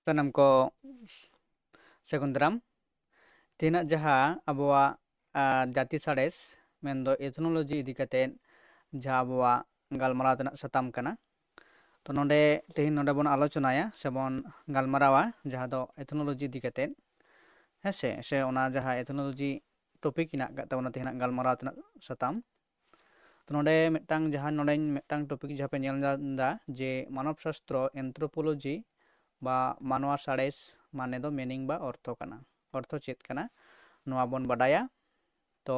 ᱥᱟᱱᱟᱢ ᱠᱚ ᱥᱟᱹᱜᱩᱱ ᱫᱟᱨᱟᱢ ᱛᱮᱦᱮᱧᱟᱜ ᱡᱟᱦᱟᱸ ᱟᱵᱚᱣᱟᱜ ᱡᱟᱹᱛᱤ ᱥᱟᱬᱮᱥ ᱢᱮᱱᱫᱚ ᱮᱛᱷᱱᱳᱞᱚᱡᱤ ᱤᱫᱤ ᱠᱟᱛᱮᱫ ᱡᱟᱦᱟᱸ ᱟᱵᱚᱣᱟᱜ ᱜᱟᱞᱢᱟᱨᱟᱣ ᱨᱮᱱᱟᱜ ᱥᱟᱛᱟᱢ ᱠᱟᱱᱟ। ᱛᱚ ᱛᱮᱦᱮᱧ ᱱᱚᱰᱮ ᱵᱚᱱ ᱟᱞᱳᱪᱚᱱᱟᱭᱟ ᱥᱮᱵᱚᱱ ᱜᱟᱞᱢᱟᱨᱟᱣᱟ ᱡᱟᱦᱟᱸ ᱫᱚ ᱮᱛᱷᱱᱳᱞᱚᱡᱤ ᱤᱫᱤ ᱠᱟᱛᱮᱫ ᱦᱮᱸᱥᱮ ᱥᱮ ᱚᱱᱟ ᱡᱟᱦᱟᱸ ᱮᱛᱷᱱᱳᱞᱚᱡᱤ ᱴᱚᱯᱤᱠ ᱦᱮᱱᱟᱜ ᱟᱠᱟᱫ ᱛᱟᱵᱚᱱᱟ ᱛᱮᱦᱮᱧᱟᱜ ᱜᱟᱞᱢᱟᱨᱟᱣ ᱨᱮᱱᱟᱜ ᱥᱟᱛᱟᱢ। ᱛᱚ ᱢᱤᱫᱴᱟᱝ ᱴᱚᱯᱤᱠ ᱡᱟᱦᱟᱸ ᱯᱮ ᱧᱮᱞ ᱧᱟᱢᱫᱟ ᱡᱮ ᱢᱟᱱᱚᱵ ᱥᱟᱥᱛᱨᱚ ᱮᱱᱛᱷᱨᱳᱯᱳᱞᱚᱡᱤ বা ᱢᱟᱱᱣᱟ ᱥᱟᱬᱮᱥ ᱢᱟᱱᱮ ᱫᱚ মিনিং বা অর্থ ᱠᱟᱱᱟ। অর্থ ᱪᱮᱫ ᱠᱟᱱᱟ ᱱᱚᱣᱟ ᱵᱚᱱ ᱵᱟᱰᱟᱭᱟ। ᱛᱚ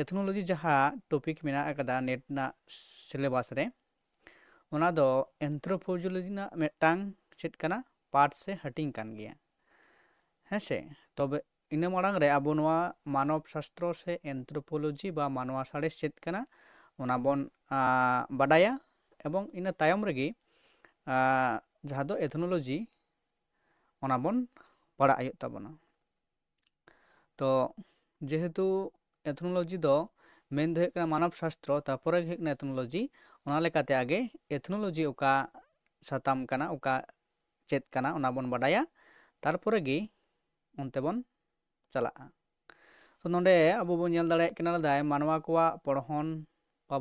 ᱮᱛᱷᱱᱳᱞᱚᱡᱤ ᱡᱟᱦᱟᱸ ᱴᱚᱯᱤᱠ ᱢᱮᱱᱟᱜ ᱟᱠᱟᱫᱟ ᱱᱮᱴ ᱨᱮᱱᱟᱜ ᱥᱤᱞᱮᱵᱟᱥ ᱨᱮ ᱚᱱᱟ ᱫᱚ ᱮᱱᱛᱷᱨᱳᱯᱳᱞᱚᱡᱤ ᱨᱮᱱᱟᱜ ᱢᱤᱫᱴᱟᱝ ᱪᱮᱫ ᱠᱟᱱᱟ ᱯᱟর্ট ᱥᱮ ᱦᱟᱹᱴᱤᱧ ᱠᱟᱱ ᱜᱮᱭᱟ। ᱦᱮᱸᱥᱮ ᱛᱚᱵᱮ ᱤᱱᱟᱹ ᱢᱟᱲᱟᱝ ᱨᱮ ᱟᱵᱚ ᱱᱚᱣᱟ ᱢᱟᱱᱚᱵ ᱥᱟᱥᱛᱨᱚ ᱥᱮ ᱮᱱᱛᱷᱨᱳᱯᱳᱞᱚᱡᱤ বা ᱢᱟᱱᱣᱟ ᱥᱟᱬᱮᱥ ᱪᱮᱫ ᱠᱟᱱᱟ ᱚᱱᱟ ᱵᱚᱱ ᱵᱟᱰᱟᱭᱟ ᱮᱵᱚᱝ ᱤᱱᱟᱹ ᱛᱟᱭᱚᱢ ᱨᱮᱜᱮ ᱡᱟᱦᱟᱸ ᱫᱚ ᱮᱛᱷᱱᱳᱞᱚᱡᱤ ᱚᱱᱟ ᱵᱚᱱ ᱯᱟᱲᱦᱟᱜ ᱦᱩᱭᱩᱜ ᱛᱟᱵᱚᱱᱟ। ᱛᱚ ᱡᱮᱦᱮᱛᱩ ᱮᱛᱷᱱᱳᱞᱚᱡᱤ ᱫᱚ ᱢᱮᱱ ᱫᱚ ᱦᱩᱭᱩᱜ ᱠᱟᱱᱟ ᱢᱟᱱᱚᱵ ᱥᱟᱥᱛᱨᱚ ᱛᱟᱨᱯᱚᱨᱮ ᱦᱩᱭᱩᱜ ᱠᱟᱱᱟ ᱮᱛᱷᱱᱳᱞᱚᱡᱤ ᱚᱱᱟ ᱞᱮᱠᱟᱛᱮ ᱟᱜᱮ ᱮᱛᱷᱱᱳᱞᱚᱡᱤ ᱚᱠᱟ ᱥᱟᱛᱟᱢ ᱠᱟᱱᱟ ᱚᱠᱟ ᱪᱮᱫ ᱠᱟᱱᱟ ᱚᱱᱟ ᱵᱚᱱ ᱵᱟᱰᱟᱭᱟ ᱛᱟᱨᱯᱚᱨᱮ ᱜᱮ ᱚᱱᱛᱮ ᱵᱚᱱ ᱪᱟᱞᱟᱜᱼᱟ। ᱛᱚ ᱱᱚᱰᱮ ᱟᱵᱚ ᱵᱚᱱ ᱧᱮᱞ ᱫᱟᱲᱮᱭᱟᱜ ᱠᱟᱱᱟ ᱢᱟᱱᱣᱟ ᱠᱚᱣᱟᱜ ᱯᱚᱲᱦᱚᱱ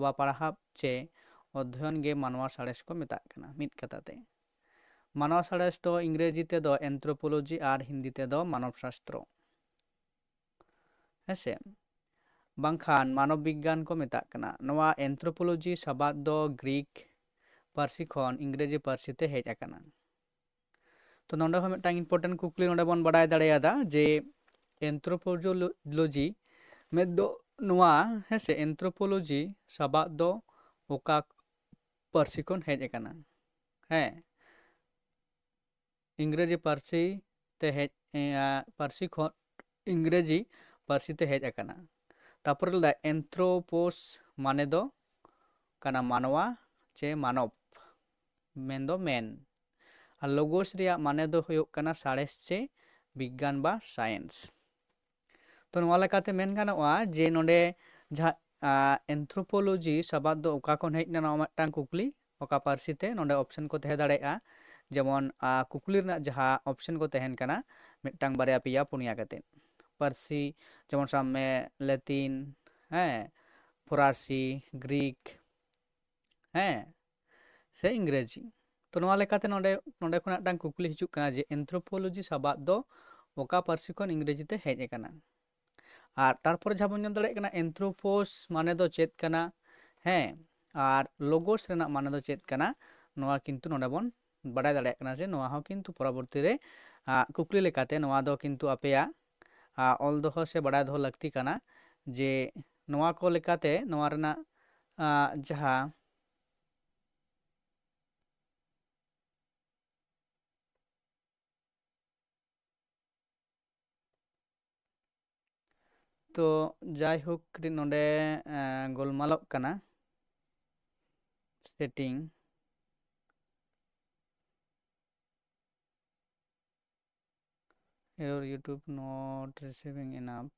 ᱵᱟ ᱯᱟᱲᱦᱟᱣ ᱪᱮ ᱚᱫᱽᱫᱷᱚᱭᱚᱱ ᱜᱮ ᱢᱟᱱᱣᱟ ᱥᱟᱬᱮᱥ ᱠᱚ ᱢᱮᱛᱟᱜ ᱠᱟᱱᱟ ᱢᱤᱫ ᱠᱟᱛᱷᱟ ᱛᱮ। ᱢᱟᱱᱣᱟ ᱥᱟᱬᱮᱥ ᱫᱚ ᱤᱝᱨᱮᱡᱤ ᱛᱮᱫᱚ ᱮᱱᱛᱷᱨᱳᱯᱳᱞᱚᱡᱤ ᱟᱨ ᱦᱤᱱᱫᱤ ᱛᱮᱫᱚ ᱢᱟᱱᱚᱵ ᱥᱟᱥᱛᱨᱚ। ᱦᱮᱸᱥᱮ ᱵᱟᱝᱠᱷᱟᱱ ᱢᱟᱱᱚᱵ ᱵᱤᱜᱽᱜᱟᱱ ᱠᱚ ᱢᱮᱛᱟᱜ ᱠᱟᱱᱟ। ᱱᱚᱣᱟ ᱮᱱᱛᱷᱨᱳᱯᱳᱞᱚᱡᱤ ᱥᱟᱵᱟᱫ ᱫᱚ ᱜᱨᱤᱠ ᱯᱟᱹᱨᱥᱤ ᱠᱷᱚᱱ ᱤᱝᱨᱮᱡᱤ ᱯᱟᱹᱨᱥᱤ ᱛᱮ ᱦᱮᱡ ᱟᱠᱟᱱᱟ। ᱛᱚ ᱱᱚᱰᱮ ᱦᱚᱸ ᱢᱤᱫᱴᱟᱝ ᱤᱢᱯᱚᱨᱴᱮᱱᱴ ᱠᱩᱠᱞᱤ ᱱᱚᱰᱮ ᱵᱚᱱ ᱵᱟᱰᱟᱭ ᱫᱟᱲᱮᱭᱟᱫᱟ ᱡᱮ एंथ्रोपोलॉजी में दो नोआ हेसे एंथ्रोपोलॉजी सबाद दो ओका पार्सी खन हेज अकाना हैं इंग्रेजी पार्सी ते हेज पार्सी खन इंग्रेजी पार्सी ते हेज अकाना तापर ला एंथ्रोपोस माने दो काना मानवा चे मानव मेन दो मेन और लोगोस रिया माने दो हुयुग काना साड़ेस चे विज्ञान बा साइंस। तो नोआ लेकाते मेन गानोआ जे नोडे जहाँ एंथ्रोपोलॉजी सबाद दो ओका खन हेज ना नोआ मिदटांग कुकली ओका पार्सी ते नोडे ऑप्शन को तहे दाड़ेगा जेमन कुकली रना जहाँ ऑप्शन को तहन काना मिदटांग बारया पिया पुनिया कते पार्सी जेमन सामने लैटिन हैं फरासी ग्रीक हैं से इंग्रेजी। तो नोआ लेकाते नोडे नोडे खन मिदटांग कुकली हिजुग काना जे एंथ्रोपोलॉजी सबाद दो ओका पार्सी खन इंग्रेजी ते हेज अकाना और तारपर जहाँ बन दाड़े कना एंथ्रोपोस माने दो चेत कना हैं और लोगोस रेना माने दो चेत कना नोआ किन्तु नोडे बन बाडाय दाड़े कना जे नोआ हो किन्तु परवर्ती रे कुकली लेकाते नोआ दो किन्तु आपेया ऑल दोहो से बाडाय दोहो लगती कना जे नोआ को लेकाते नोआ रेना जहाँ तो जाय होक नोडे गोलमालोग कना setting error YouTube not receiving enough